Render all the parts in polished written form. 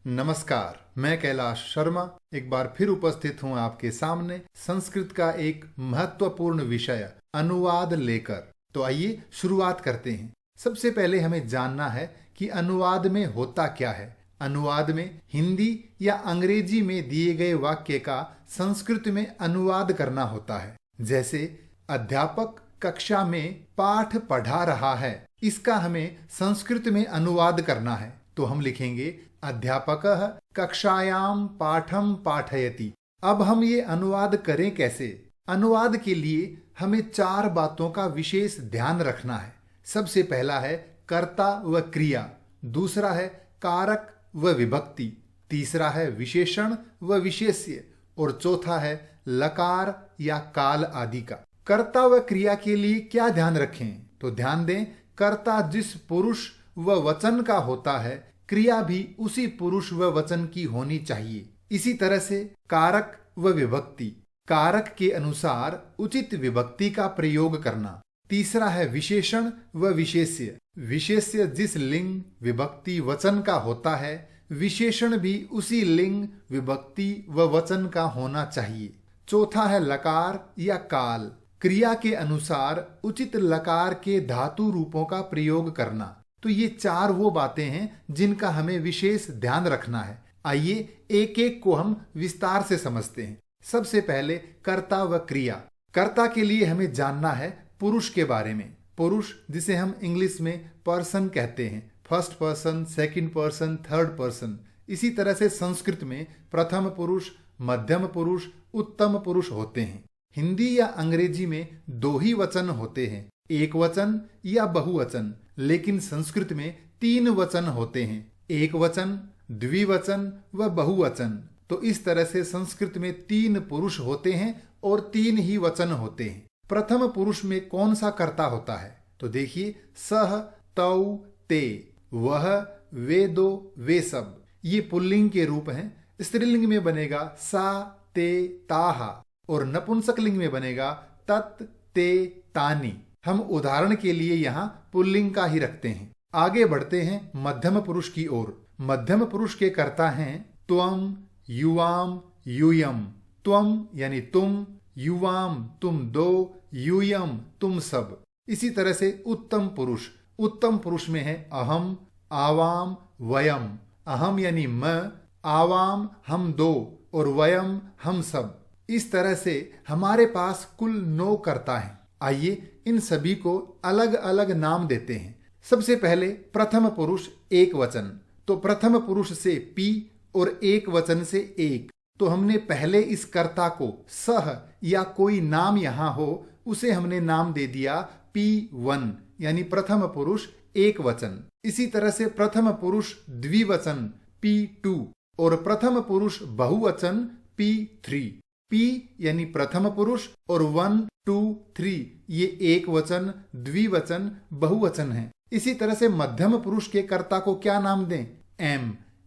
नमस्कार, मैं कैलाश शर्मा एक बार फिर उपस्थित हूं आपके सामने संस्कृत का एक महत्वपूर्ण विषय अनुवाद लेकर। तो आइए शुरुआत करते हैं। सबसे पहले हमें जानना है कि अनुवाद में होता क्या है। अनुवाद में हिंदी या अंग्रेजी में दिए गए वाक्य का संस्कृत में अनुवाद करना होता है। जैसे अध्यापक कक्षा में पाठ पढ़ा रहा है, इसका हमें संस्कृत में अनुवाद करना है। तो हम लिखेंगे अध्यापकः कक्षायां पाठं पाठयति। अब हम ये अनुवाद करें कैसे? अनुवाद के लिए हमें 4 बातों का विशेष ध्यान रखना है। सबसे पहला है कर्ता व क्रिया, दूसरा है कारक व विभक्ति, तीसरा है विशेषण व विशेष्य और चौथा है लकार या काल आदि का। कर्ता व क्रिया के लिए क्या ध्यान रखें? तो ध्यान दें, कर्ता जिस पुरुष व वचन का होता है, क्रिया भी उसी पुरुष व वचन की होनी चाहिए। इसी तरह से कारक व विभक्ति, कारक के अनुसार उचित विभक्ति का प्रयोग करना। तीसरा है विशेषण व विशेष्य, विशेष्य जिस लिंग विभक्ति वचन का होता है, विशेषण भी उसी लिंग विभक्ति व वचन का होना चाहिए। चौथा है लकार या काल, क्रिया के अनुसार उचित लकार के धातु रूपों का प्रयोग करना। तो ये 4 वो बातें हैं जिनका हमें विशेष ध्यान रखना है। आइए एक एक को हम विस्तार से समझते हैं। सबसे पहले कर्ता व क्रिया। कर्ता के लिए हमें जानना है पुरुष के बारे में। पुरुष जिसे हम इंग्लिश में पर्सन कहते हैं, first person, second person, third person. इसी तरह से संस्कृत में प्रथम पुरुष, मध्यम पुरुष, उत्तम पुरुष होते हैं। हिंदी या अंग्रेजी में 2 ही वचन होते हैं, एक वचन या बहुवचन। लेकिन संस्कृत में 3 वचन होते हैं, एक वचन, द्विवचन व बहुवचन। तो इस तरह से संस्कृत में 3 पुरुष होते हैं और 3 ही वचन होते हैं। प्रथम पुरुष में कौन सा कर्ता होता है? तो देखिए, सह, तौ, ते, वह, वे दो, वे सब, ये पुल्लिंग के रूप हैं। स्त्रीलिंग में बनेगा सा, ते, ताहा और नपुंसकलिंग में बनेगा तत्, ते, तानी। हम उदाहरण के लिए यहाँ पुल्लिंग का ही रखते हैं। आगे बढ़ते हैं मध्यम पुरुष की ओर। मध्यम पुरुष के कर्ता हैं त्वम, युवाम, यूयम। त्वम यानी तुम, युवाम तुम 2, यूयम तुम सब। इसी तरह से उत्तम पुरुष। उत्तम पुरुष में है अहम, आवाम, वयम। अहम यानी मैं, आवाम हम 2 और वयम हम सब। इस तरह से हमारे पास कुल 9 कर्ता हैं। आइए इन सभी को अलग अलग नाम देते हैं। सबसे पहले प्रथम पुरुष एक वचन। तो प्रथम पुरुष से पी और एक वचन से एक। तो हमने पहले इस कर्ता को सह या कोई नाम यहां हो उसे हमने नाम दे दिया P1 यानी प्रथम पुरुष एक वचन। इसी तरह से प्रथम पुरुष द्विवचन P2 और प्रथम पुरुष बहुवचन P3। P यानी प्रथम पुरुष और 1, 2, 3 ये एक वचन, द्विवचन, बहुवचन है। इसी तरह से मध्यम पुरुष के कर्ता को क्या नाम दें? M,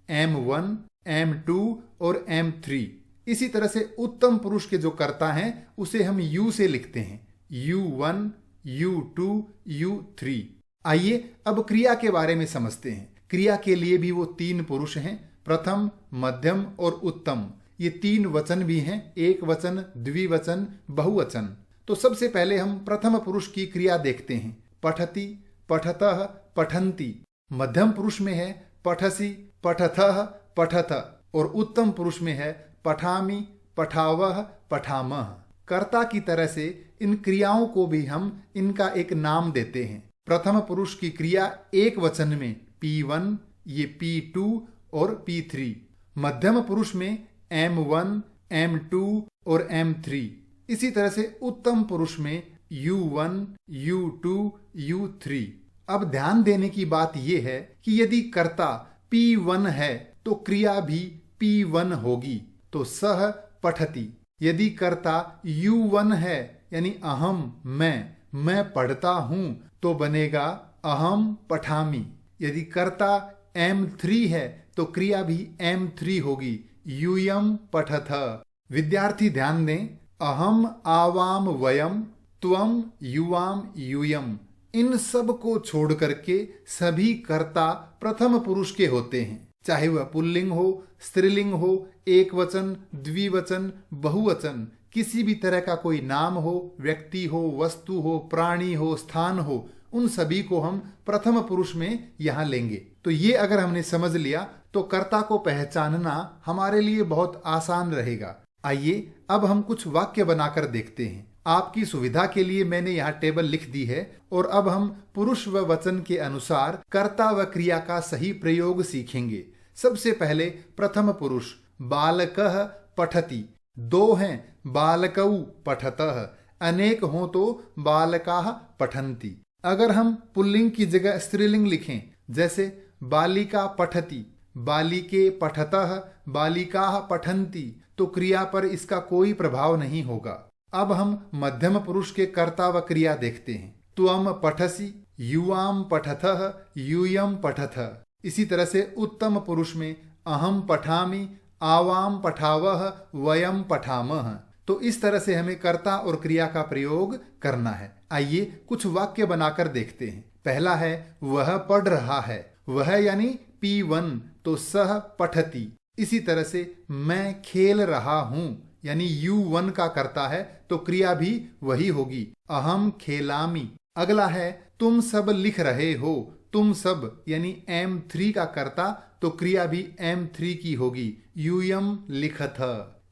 M1, M2 और M3। इसी तरह से उत्तम पुरुष के जो कर्ता हैं उसे हम U से लिखते हैं, U1, U2, U3। आइए अब क्रिया के बारे में समझते हैं। क्रिया के लिए भी वो 3 पुरुष हैं, प्रथम, मध्यम और उत्तम। ये 3 वचन भी हैं, एक वचन, द्विवचन, बहुवचन। तो सबसे पहले हम प्रथम पुरुष की क्रिया देखते हैं। पठति, पठतः, पठन्ति। मध्यम पुरुष में है पठसि, पठथः, पठत और उत्तम पुरुष में है पठामि, पठावः, पठामः। कर्ता की तरह से इन क्रियाओं को भी हम इनका एक नाम देते हैं। प्रथम पुरुष की क्रिया एक वचन में P1, ये P2 और P3। मध्यम पुरुष में M1, M2 और M3। इसी तरह से उत्तम पुरुष में U1, U2, U3। अब ध्यान देने की बात यह है कि यदि कर्ता P1 है तो क्रिया भी P1 होगी। तो सह पठति। यदि कर्ता U1 है यानी अहम मैं पढ़ता हूं तो बनेगा अहम पठामि। यदि कर्ता M3 है तो क्रिया भी M3 होगी, यूयम पठथ। विद्यार्थी ध्यान दें, अहम, आवाम, वयम, त्वम, युवाम, यूयम, इन सब को छोड़ करके सभी कर्ता प्रथम पुरुष के होते हैं। चाहे वह पुल्लिंग हो, स्त्रीलिंग हो, एक वचन, द्विवचन, बहुवचन, किसी भी तरह का कोई नाम हो, व्यक्ति हो, वस्तु हो, प्राणी हो, स्थान हो, उन सभी को हम प्रथम पुरुष में यहां लेंगे। तो ये अगर हमने समझ लिया तो कर्ता को पहचानना हमारे लिए बहुत आसान रहेगा। आइए अब हम कुछ वाक्य बनाकर देखते हैं। आपकी सुविधा के लिए मैंने यहाँ टेबल लिख दी है और अब हम पुरुष व वचन के अनुसार कर्ता व क्रिया का सही प्रयोग सीखेंगे। सबसे पहले प्रथम पुरुष, बालकः पठति। दो हैं, बालकौ पठतः। अनेक हों तो बालकाः पठन्ति। अगर हम पुल्लिंग की जगह स्त्रीलिंग लिखें, जैसे बालिका पठति, बालिके पठतः, बालिकाः पठन्ति, तो क्रिया पर इसका कोई प्रभाव नहीं होगा। अब हम मध्यम पुरुष के कर्ता व क्रिया देखते हैं। त्वम पठसि, युवाम पठतः, यूयम पठतः। इसी तरह से उत्तम पुरुष में अहम पठामि, आवाम पठावः, वयम पठामः। तो इस तरह से हमें कर्ता और क्रिया का प्रयोग करना है। आइए कुछ वाक्य बनाकर देखते हैं। पहला है वह पढ़ रहा है। वह यानी P1, तो सह पठति। इसी तरह से मैं खेल रहा हूं, यानी U1 का कर्ता है तो क्रिया भी वही होगी, अहम खेलामी। अगला है तुम सब लिख रहे हो। तुम सब यानी M3 का कर्ता तो क्रिया भी M3 की होगी, यूयम लिखथ।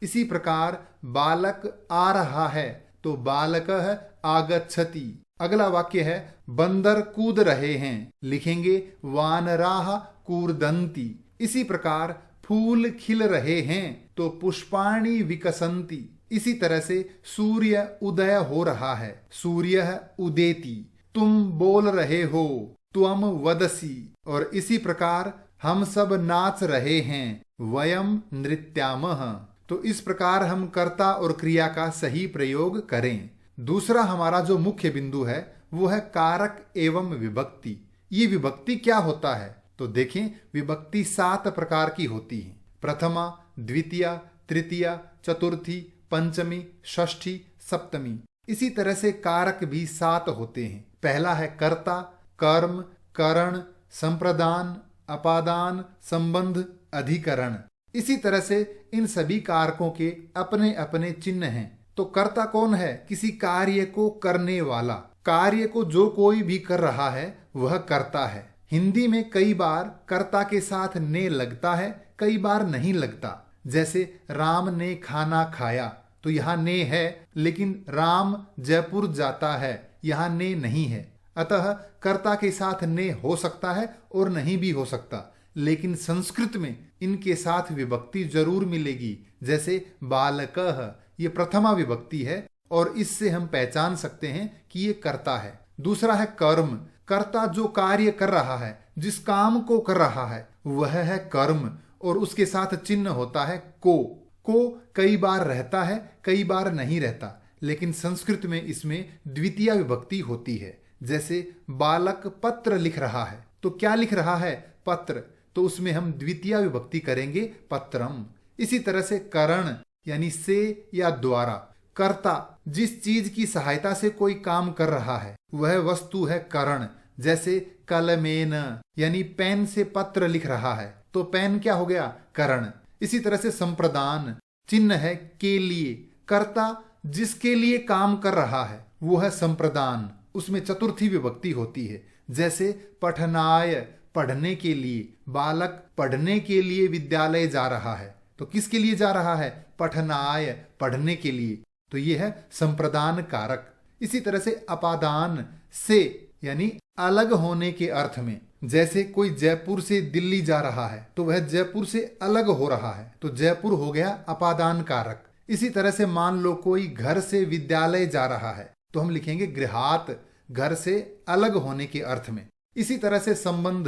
इसी प्रकार बालक आ रहा है तो बालकः आगच्छति। अगला वाक्य है बंदर कूद रहे हैं, लिखेंगे वानराः कूर्दन्ति। इसी प्रकार फूल खिल रहे हैं तो पुष्पाणि विकसन्ति। इसी तरह से सूर्य उदय हो रहा है, सूर्यः उदेति। तुम बोल रहे हो, त्वम वदसि। और इसी प्रकार हम सब नाच रहे हैं, वयम नृत्यामः। तो इस प्रकार हम कर्ता और क्रिया का सही प्रयोग करें। दूसरा हमारा जो मुख्य बिंदु है वो है कारक एवं विभक्ति। ये विभक्ति क्या होता है तो देखें, विभक्ति 7 प्रकार की होती है। प्रथमा, द्वितीया, तृतीया, चतुर्थी, पंचमी, षष्ठी, सप्तमी। इसी तरह से कारक भी 7 होते हैं। पहला है कर्ता, कर्म, करण, संप्रदान, अपादान, संबंध, अधिकरण। इसी तरह से इन सभी कारकों के अपने अपने चिन्ह हैं। तो कर्ता कौन है? किसी कार्य को करने वाला। कार्य को जो कोई भी कर रहा है वह कर्ता है। हिंदी में कई बार कर्ता के साथ ने लगता है, कई बार नहीं लगता। जैसे राम ने खाना खाया, तो यहाँ ने है, लेकिन राम जयपुर जाता है, यहाँ ने नहीं है। अतः कर्ता के साथ ने हो सकता है और नहीं भी हो सकता, लेकिन संस्कृत में इनके साथ विभक्ति जरूर मिलेगी। जैसे बालकः, ये प्रथमा विभक्ति है और इससे हम पहचान सकते हैं कि ये कर्ता है। दूसरा है कर्म। कर्ता जो कार्य कर रहा है, जिस काम को कर रहा है वह है कर्म, और उसके साथ चिन्ह होता है को। कई बार रहता है, कई बार नहीं रहता, लेकिन संस्कृत में इसमें द्वितीय विभक्ति होती है। जैसे बालक पत्र लिख रहा है, तो क्या लिख रहा है? पत्र। तो उसमें हम द्वितीय विभक्ति करेंगे पत्रम। इसी तरह से करण यानी से या द्वारा। कर्ता जिस चीज की सहायता से कोई काम कर रहा है वह वस्तु है करण। जैसे कलमेन यानी पेन से पत्र लिख रहा है, तो पेन क्या हो गया? करण। इसी तरह से संप्रदान चिन्ह है के लिए। कर्ता जिसके लिए काम कर रहा है वो है संप्रदान, उसमें चतुर्थी विभक्ति होती है। जैसे पठनाय पढ़ने के लिए। बालक पढ़ने के लिए विद्यालय जा रहा है, तो किसके लिए जा रहा है? पठनाय पढ़ने के लिए। तो ये है संप्रदान कारक। इसी तरह से अपादान से यानी अलग होने के अर्थ में। जैसे कोई जयपुर से दिल्ली जा रहा है तो वह जयपुर से अलग हो रहा है, तो जयपुर हो गया अपादान कारक। इसी तरह से मान लो कोई घर से विद्यालय जा रहा है तो हम लिखेंगे गृहात, घर से अलग होने के अर्थ में। इसी तरह से संबंध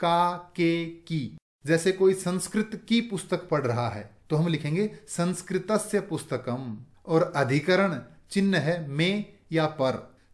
का, के, की। जैसे कोई संस्कृत की पुस्तक पढ़ रहा है तो हम लिखेंगे संस्कृतस्य पुस्तकम। और अधिकरण चिन्ह है में या पर।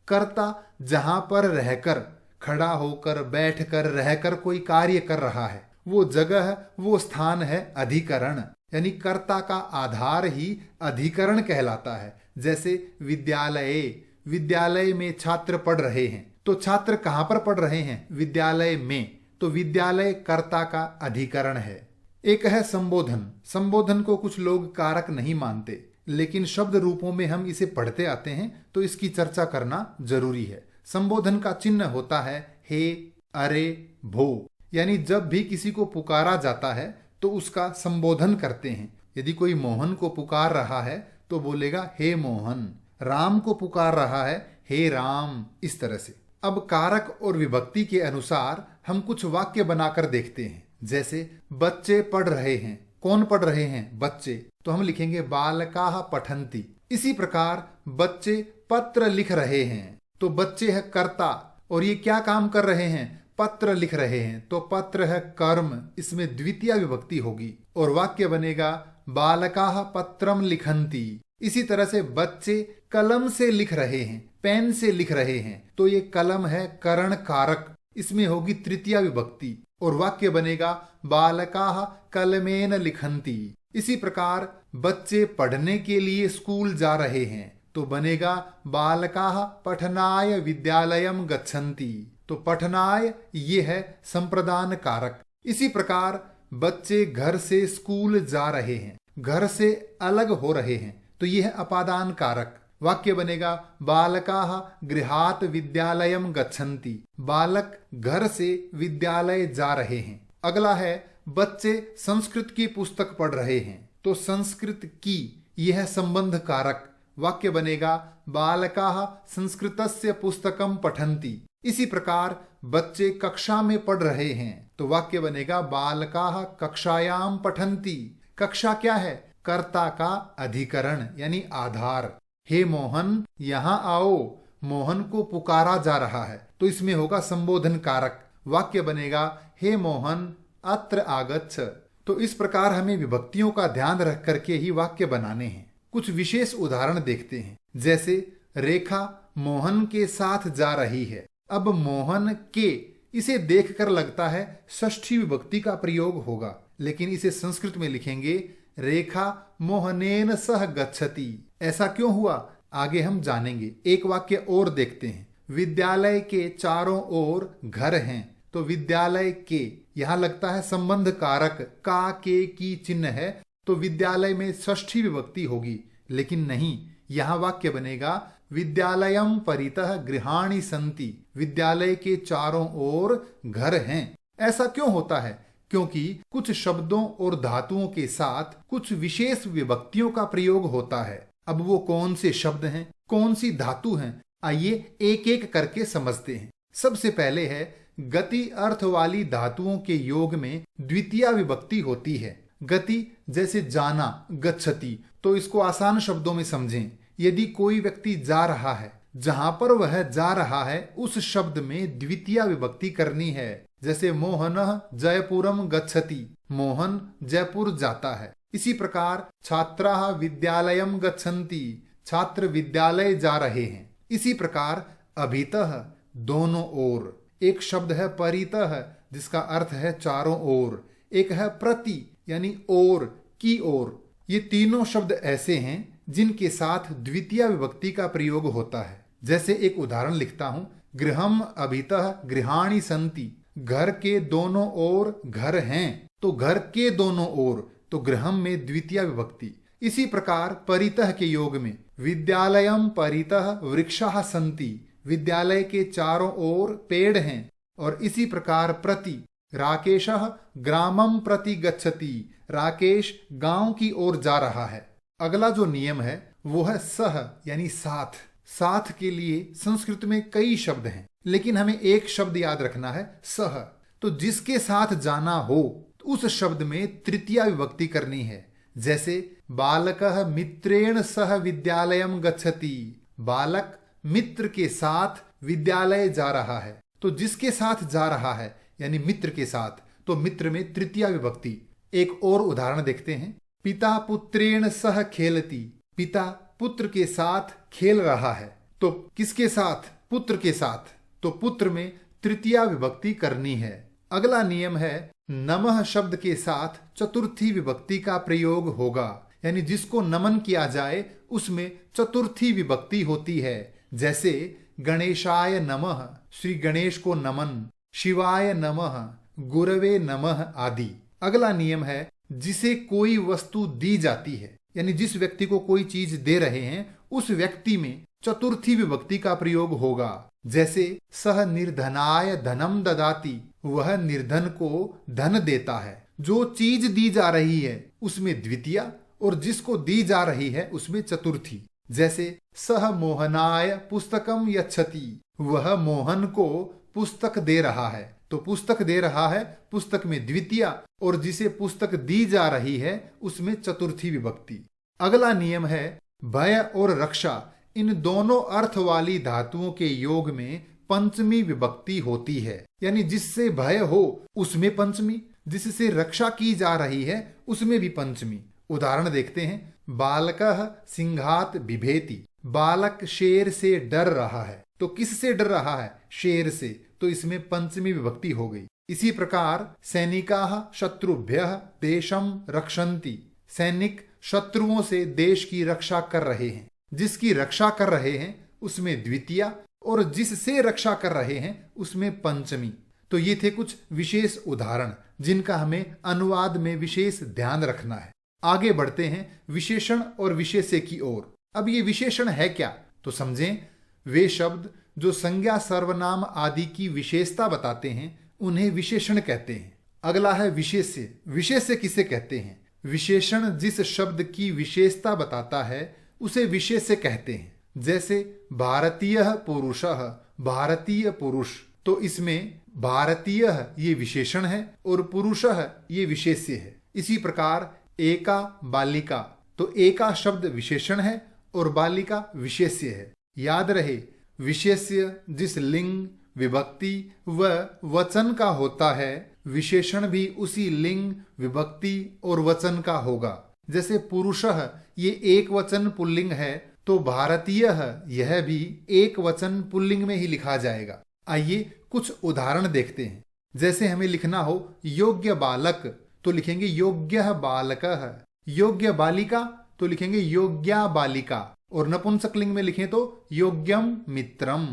कर्ता जहां पर रहकर, खड़ा होकर, बैठकर, रहकर कोई कार्य कर रहा है वो जगह, वो स्थान है अधिकरण। यानी कर्ता का आधार ही अधिकरण कहलाता है। जैसे विद्यालय, विद्यालय में छात्र पढ़ रहे हैं, तो छात्र कहां पर पढ़ रहे हैं? विद्यालय में। तो विद्यालय कर्ता का अधिकरण है। एक है संबोधन। संबोधन को कुछ लोग कारक नहीं मानते, लेकिन शब्द रूपों में हम इसे पढ़ते आते हैं तो इसकी चर्चा करना जरूरी है। संबोधन का चिन्ह होता है हे, अरे, भो। यानी जब भी किसी को पुकारा जाता है तो उसका संबोधन करते हैं। यदि कोई मोहन को पुकार रहा है तो बोलेगा हे मोहन, राम को पुकार रहा है हे राम, इस तरह से। अब कारक और विभक्ति के अनुसार हम कुछ वाक्य बनाकर देखते हैं। जैसे बच्चे पढ़ रहे हैं। कौन पढ़ रहे हैं? बच्चे। तो हम लिखेंगे बालकाः पठन्ति। इसी प्रकार बच्चे पत्र लिख रहे हैं, तो बच्चे है कर्ता और ये क्या काम कर रहे हैं? पत्र लिख रहे हैं, तो पत्र है कर्म, इसमें द्वितीय विभक्ति होगी और वाक्य बनेगा बालकाः पत्रम लिखन्ति। इसी तरह से बच्चे कलम से लिख रहे हैं, पेन से लिख रहे हैं, तो ये कलम है करण कारक, इसमें होगी तृतीय विभक्ति और वाक्य बनेगा बालकाः कलमेन लिखन्ति। इसी प्रकार बच्चे पढ़ने के लिए स्कूल जा रहे हैं, तो बनेगा बालकाः पठनाय विद्यालयम गच्छन्ति। तो पठनाय ये है संप्रदान कारक। इसी प्रकार बच्चे घर से स्कूल जा रहे हैं, घर से अलग हो रहे हैं, तो यह है अपादान कारक। वाक्य बनेगा बालकाः गृहात् विद्यालयम गच्छन्ति। बालक घर से विद्यालय जा रहे हैं। अगला है बच्चे संस्कृत की पुस्तक पढ़ रहे हैं, तो संस्कृत की यह है संबंध कारक। वाक्य बनेगा बालकाः संस्कृतस्य पुस्तकम पठन्ति। इसी प्रकार बच्चे कक्षा में पढ़ रहे हैं, तो वाक्य बनेगा बालकाः कक्षायाम पठन्ति। कक्षा क्या है? कर्ता का अधिकरण यानी आधार। हे मोहन यहाँ आओ, मोहन को पुकारा जा रहा है, तो इसमें होगा संबोधन कारक। वाक्य बनेगा हे मोहन अत्र आगच्छ। तो इस प्रकार हमें विभक्तियों का ध्यान रख करके ही वाक्य बनाने हैं। कुछ विशेष उदाहरण देखते हैं। जैसे रेखा मोहन के साथ जा रही है। अब मोहन के, इसे देखकर लगता है षष्ठी विभक्ति का प्रयोग होगा, लेकिन इसे संस्कृत में लिखेंगे रेखा मोहनेन सह गच्छति। ऐसा क्यों हुआ? आगे हम जानेंगे। एक वाक्य और देखते हैं। विद्यालय के चारों ओर घर हैं, तो विद्यालय के यहां लगता है संबंध कारक का के की चिन्ह है, तो विद्यालय में षष्ठी विभक्ति होगी, लेकिन नहीं, यहां वाक्य बनेगा विद्यालयम परितः गृहाणि सन्ति। विद्यालय के चारों ओर घर हैं। ऐसा क्यों होता है? क्योंकि कुछ शब्दों और धातुओं के साथ कुछ विशेष विभक्तियों का प्रयोग होता है। अब वो कौन से शब्द हैं, कौन सी धातु हैं, आइए एक एक करके समझते हैं। सबसे पहले है गति अर्थ वाली धातुओं के योग में द्वितीय विभक्ति होती है। गति जैसे जाना, गच्छति, तो इसको आसान शब्दों में समझें। यदि कोई व्यक्ति जा रहा है, जहां पर वह जा रहा है उस शब्द में द्वितीय विभक्ति करनी है। जैसे मोहनः जयपुरम गच्छति, मोहन जयपुर जाता है। इसी प्रकार छात्राः विद्यालयम गच्छन्ति, छात्र विद्यालय जा रहे हैं। इसी प्रकार अभितः दोनों ओर। एक शब्द है परितः जिसका अर्थ है चारों ओर। एक है प्रति यानी ओर, की ओर। ये तीनों शब्द ऐसे हैं जिनके साथ द्वितीय विभक्ति का प्रयोग होता है। जैसे एक उदाहरण लिखता हूं, गृहम अभितः गृहाणि सन्ति। घर के दोनों ओर घर हैं, तो घर के दोनों ओर, तो गृहम में द्वितीय विभक्ति। इसी प्रकार परितः के योग में विद्यालयम परितः वृक्षाः सन्ति। विद्यालय के चारों ओर पेड़ हैं। और इसी प्रकार प्रति राकेशः ग्रामम प्रति गच्छति। राकेश गांव की ओर जा रहा है। अगला जो नियम है वो है सह यानी साथ। साथ के लिए संस्कृत में कई शब्द हैं, लेकिन हमें एक शब्द याद रखना है सह। तो जिसके साथ जाना हो उस शब्द में तृतीय विभक्ति करनी है। जैसे बालकः मित्रेण सह विद्यालयम गच्छति। बालक मित्र के साथ विद्यालय जा रहा है, तो जिसके साथ जा रहा है यानी मित्र के साथ, तो मित्र में तृतीय विभक्ति। एक और उदाहरण देखते हैं। पिता पुत्रेण सह खेलति। पिता पुत्र के साथ खेल रहा है, तो किसके साथ? पुत्र के साथ, तो पुत्र में तृतीय विभक्ति करनी है। अगला नियम है नमः शब्द के साथ चतुर्थी विभक्ति का प्रयोग होगा, यानी जिसको नमन किया जाए उसमें चतुर्थी विभक्ति होती है। जैसे गणेशाय नमः, श्री गणेश को नमन। शिवाय नमः, गुरवे नमः आदि। अगला नियम है जिसे कोई वस्तु दी जाती है, यानी जिस व्यक्ति को कोई चीज दे रहे हैं उस व्यक्ति में चतुर्थी विभक्ति का प्रयोग होगा। जैसे सह निर्धनाय धनम ददाति, वह निर्धन को धन देता है। जो चीज दी जा रही है उसमें द्वितीया और जिसको दी जा रही है उसमें चतुर्थी। जैसे सह मोहनाय पुस्तकम यच्छति, वह मोहन को पुस्तक दे रहा है। तो पुस्तक दे रहा है पुस्तक में द्वितीया और जिसे पुस्तक दी जा रही है उसमें चतुर्थी विभक्ति। अगला नियम है भय और रक्षा, इन दोनों अर्थ वाली धातुओं के योग में पंचमी विभक्ति होती है, यानी जिससे भय हो उसमें पंचमी, जिससे रक्षा की जा रही है उसमें भी पंचमी। उदाहरण देखते हैं, बालकः सिंहात बिभेति, बालक शेर से डर रहा है। तो किससे डर रहा है? शेर से, तो इसमें पंचमी विभक्ति हो गई। इसी प्रकार सैनिकाः शत्रुभ्यः देशम रक्षन्ति, सैनिक शत्रुओं से देश की रक्षा कर रहे हैं। जिसकी रक्षा कर रहे हैं उसमें द्वितीया और जिससे रक्षा कर रहे हैं उसमें पंचमी। तो ये थे कुछ विशेष उदाहरण जिनका हमें अनुवाद में विशेष ध्यान रखना है। आगे बढ़ते हैं विशेषण और विशेष्य की ओर। अब ये विशेषण है क्या, तो समझें, वे शब्द जो संज्ञा सर्वनाम आदि की विशेषता बताते हैं उन्हें विशेषण कहते हैं। अगला है विशेष्य। विशेष्य किसे कहते हैं? विशेषण जिस शब्द की विशेषता बताता है उसे विशेष्य कहते हैं। जैसे भारतीय पुरुषः, भारतीय पुरुष, तो इसमें भारतीय ये विशेषण है और पुरुषः ये विशेष्य है। इसी प्रकार एका बालिका, तो एका शब्द विशेषण है और बालिका विशेष्य है। याद रहे, विशेष्य जिस लिंग, विभक्ति व वचन का होता है, विशेषण भी उसी लिंग, विभक्ति और वचन का होगा। जैसे पुरुषः ये एक वचन पुल्लिंग है, तो भारतीयः यह भी एक वचन पुल्लिंग में ही लिखा जाएगा। आइए कुछ उदाहरण देखते हैं। जैसे हमें लिखना हो योग्य बालक, तो लिखेंगे योग्यः बालकः, योग्य बालिका तो लिखेंगे योग्या बालिका, और नपुंसकलिंग में लिखें तो योग्यम मित्रम।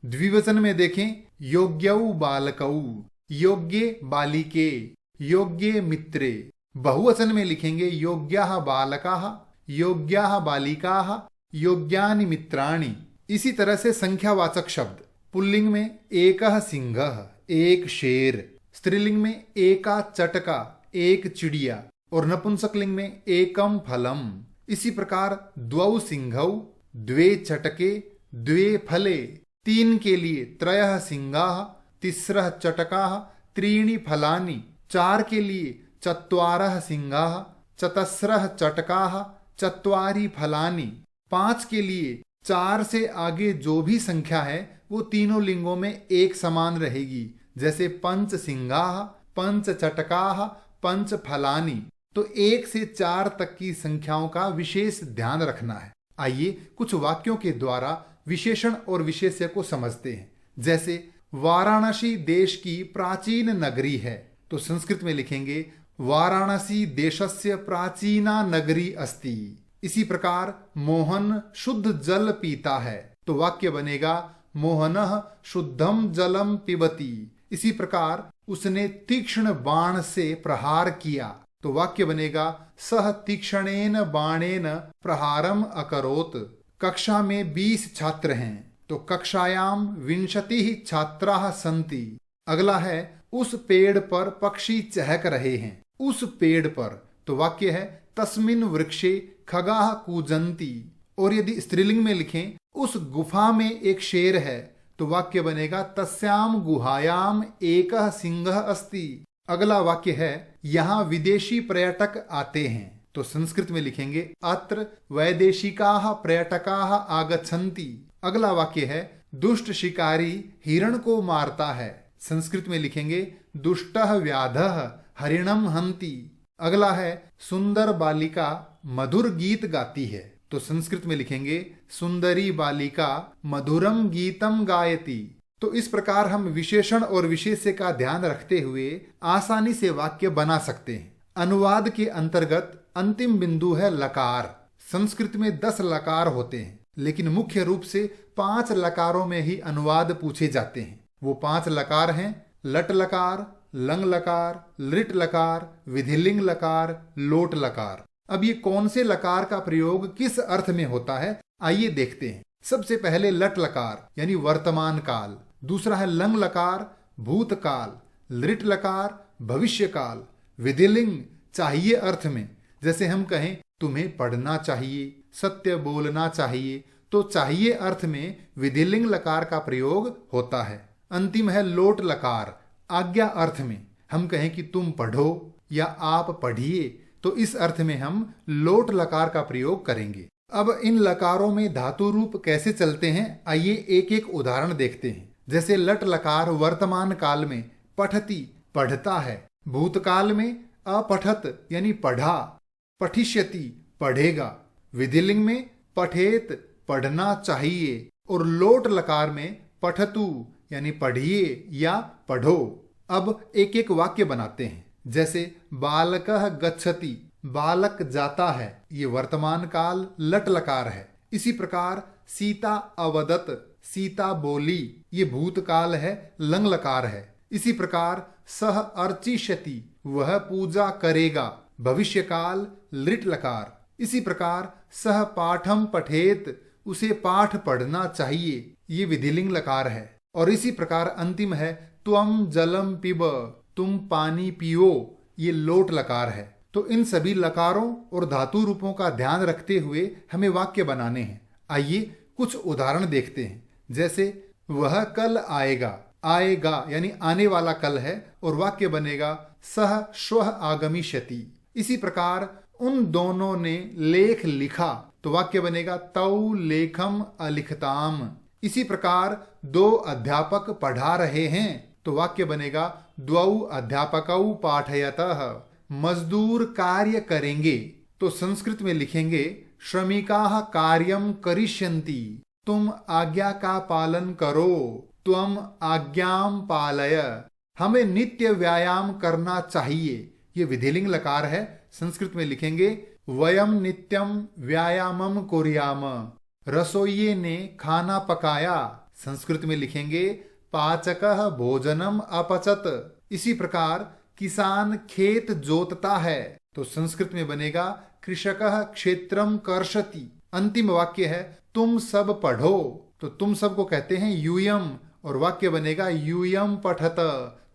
द्विवचन में देखें योग्यौ बालकौ, योग्ये बालिके, योग्ये मित्रे। बहुवचन में लिखेंगे योग्याः बालकाः, योग्याः बालिकाः, योग्यानि मित्राणि। इसी तरह से संख्यावाचक शब्द पुल्लिंग में एकः सिंहः, एक शेर, स्त्रीलिंग में एका चटका, एक चिड़िया, और नपुंसकलिंग में एकम फलम। इसी प्रकार द्वौ सिंहौ, द्वे चटके, द्वे फले, तीन के लिए त्रयः सिंहाः, तिस्रः चटकाः, त्रीणि फलानि, चार के लिए चत्वारः सिंहाः, चतस्रः चटकाः, चत्वारि फलानि, पांच के लिए चार से आगे जो भी संख्या है वो तीनों लिंगों में एक समान रहेगी। जैसे पंच सिंहाः, पंच चटकाः, पंच फलानि। तो एक से चार तक की संख्याओं का विशेष ध्यान रखना है। आइए कुछ वाक्यों के द्वारा विशेषण और विशेष्य को समझते हैं। जैसे वाराणसी देश की प्राचीन नगरी है, तो संस्कृत में लिखेंगे वाराणसी देशस्य प्राचीना नगरी अस्ति। इसी प्रकार मोहन शुद्ध जल पीता है, तो वाक्य बनेगा मोहनः शुद्धम जलम पिबति। इसी प्रकार उसने तीक्ष्ण बाण से प्रहार किया, तो वाक्य बनेगा सह तीक्ष्णेन बाणेन प्रहारम अकरोत। कक्षा में 20 छात्र हैं, तो कक्षायाम 20 छात्राः सन्ति। अगला है उस पेड़ पर पक्षी चहक रहे हैं, उस पेड़ पर, तो वाक्य है तस्मिन् वृक्षे खगाः कूजन्ति। और यदि स्त्रीलिंग में लिखें उस गुफा में एक शेर है, तो वाक्य बनेगा तस्याम गुहायाम एकः सिंहः अस्ति। अगला वाक्य है यहाँ विदेशी पर्यटक आते हैं, तो संस्कृत में लिखेंगे अत्र वैदेशिकाः पर्यटकाः आगच्छन्ति। अगला वाक्य है दुष्ट शिकारी हिरण को मारता है, संस्कृत में लिखेंगे दुष्टः व्याधः हरिणम हन्ति। अगला है सुंदर बालिका मधुर गीत गाती है, तो संस्कृत में लिखेंगे सुंदरी बालिका मधुरम गीतम गायति। तो इस प्रकार हम विशेषण और विशेष्य का ध्यान रखते हुए आसानी से वाक्य बना सकते हैं। अनुवाद के अंतर्गत अंतिम बिंदु है लकार। संस्कृत में 10 लकार होते हैं, लेकिन मुख्य रूप से 5 लकारों में ही अनुवाद पूछे जाते हैं। वो 5 लकार हैं लट लकार, लंग लकार, लिट लकार, विधिलिंग लकार, लोट लकार। अब ये कौन से लकार का प्रयोग किस अर्थ में होता है, आइए देखते हैं। सबसे पहले लट लकार यानी वर्तमान काल, दूसरा है लंग लकार भूतकाल, लिट लकार भविष्य काल, विधिलिंग चाहिए अर्थ में, जैसे हम कहें तुम्हें पढ़ना चाहिए, सत्य बोलना चाहिए, तो चाहिए अर्थ में विधिलिंग लकार का प्रयोग होता है। अंतिम है लोट लकार आज्ञा अर्थ में, हम कहें कि तुम पढ़ो या आप पढ़िए, तो इस अर्थ में हम लोट लकार का प्रयोग करेंगे। अब इन लकारों में धातु रूप कैसे चलते हैं, आइए एक एक उदाहरण देखते हैं। जैसे लट लकार वर्तमान काल में पठती पढ़ता है, भूतकाल में अपठत यानी पढ़ा, पठिष्यति पढ़ेगा, विधिलिंग में पठेत पढ़ना चाहिए, और लोट लकार में पठतु यानी पढ़िए या पढ़ो। अब एक एक वाक्य बनाते हैं। जैसे बालकः गच्छति बालक जाता है, ये वर्तमान काल लट लकार है। इसी प्रकार सीता अवदत सीता बोली, ये भूतकाल है लंग लकार है। इसी प्रकार सह अर्चिष्यति वह पूजा करेगा, भविष्य काल लिट लकार। इसी प्रकार सह पाठम पठेत उसे पाठ पढ़ना चाहिए, ये विधिलिंग लकार है। और इसी प्रकार अंतिम है त्वम जलम पिब तुम पानी पियो, ये लोट लकार है। तो इन सभी लकारों और धातु रूपों का ध्यान रखते हुए हमें वाक्य बनाने हैं। आइए कुछ उदाहरण देखते हैं। जैसे वह कल आएगा, आएगा यानी आने वाला कल है, और वाक्य बनेगा सह श्वः आगमिष्यति। इसी प्रकार उन दोनों ने लेख लिखा, तो वाक्य बनेगा तौ लेखम अलिखताम। इसी प्रकार दो अध्यापक पढ़ा रहे हैं, तो वाक्य बनेगा द्वौ अध्यापकौ पाठयतः। मजदूर कार्य करेंगे, तो संस्कृत में लिखेंगे श्रमिकाः कार्यम करिष्यन्ति, तुम आज्ञा का पालन करो, त्वम आज्ञाम पालय। हमें नित्य व्यायाम करना चाहिए, ये विधिलिंग लकार है। संस्कृत में लिखेंगे वयम नित्यम व्यायामम कुर्याम, रसोइये ने खाना पकाया। संस्कृत में लिखेंगे पाचकः भोजनम अपचत। इसी प्रकार किसान खेत जोतता है, तो संस्कृत में बनेगा कृषकः क्षेत्रम कर्षति। अंतिम वाक्य है तुम सब पढ़ो, तो तुम सब को कहते हैं यूयम, और वाक्य बनेगा यूयम पठत,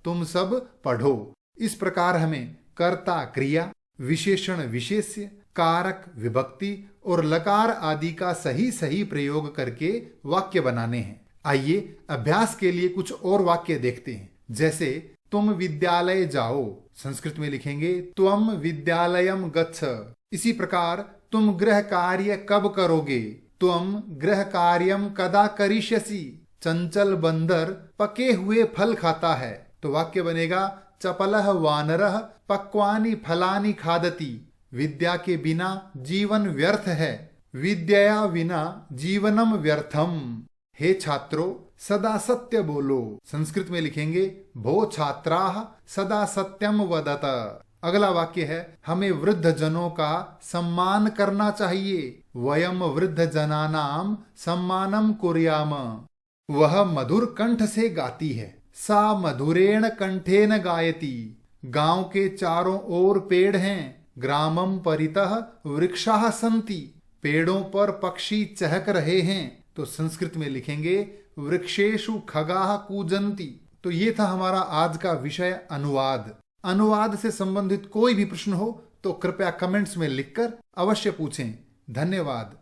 तुम सब पढ़ो। इस प्रकार हमें कर्ता क्रिया, विशेषण विशेष्य, कारक विभक्ति और लकार आदि का सही सही प्रयोग करके वाक्य बनाने हैं। आइए अभ्यास के लिए कुछ और वाक्य देखते हैं। जैसे तुम विद्यालय जाओ, संस्कृत में लिखेंगे त्वम विद्यालयम गच्छ। इसी प्रकार तुम गृह कार्य कब करोगे, त्वम गृह कार्यम कदा करिष्यसि। चंचल बंदर पके हुए फल खाता है, तो वाक्य बनेगा चपलः वानरः पक्वानि फलानि खादति। विद्या के बिना जीवन व्यर्थ है, विद्या विना जीवनम व्यर्थम। हे छात्रों सदा सत्य बोलो, संस्कृत में लिखेंगे भो छात्राः सदा सत्यम वदत। अगला वाक्य है हमें वृद्ध जनों का सम्मान करना चाहिए, वयम वृद्ध जनानाम सम्मानम कुर्याम। वह मधुर कंठ से गाती है, सा मधुरेण कंठेन गायति। गांव के चारों ओर पेड़ हैं, ग्रामम परितः वृक्षाः सन्ति। पेड़ों पर पक्षी चहक रहे हैं, तो संस्कृत में लिखेंगे वृक्षेषु खगाः कूजन्ति। तो ये था हमारा आज का विषय अनुवाद। अनुवाद से संबंधित कोई भी प्रश्न हो तो कृपया कमेंट्स में लिखकर अवश्य पूछें। धन्यवाद।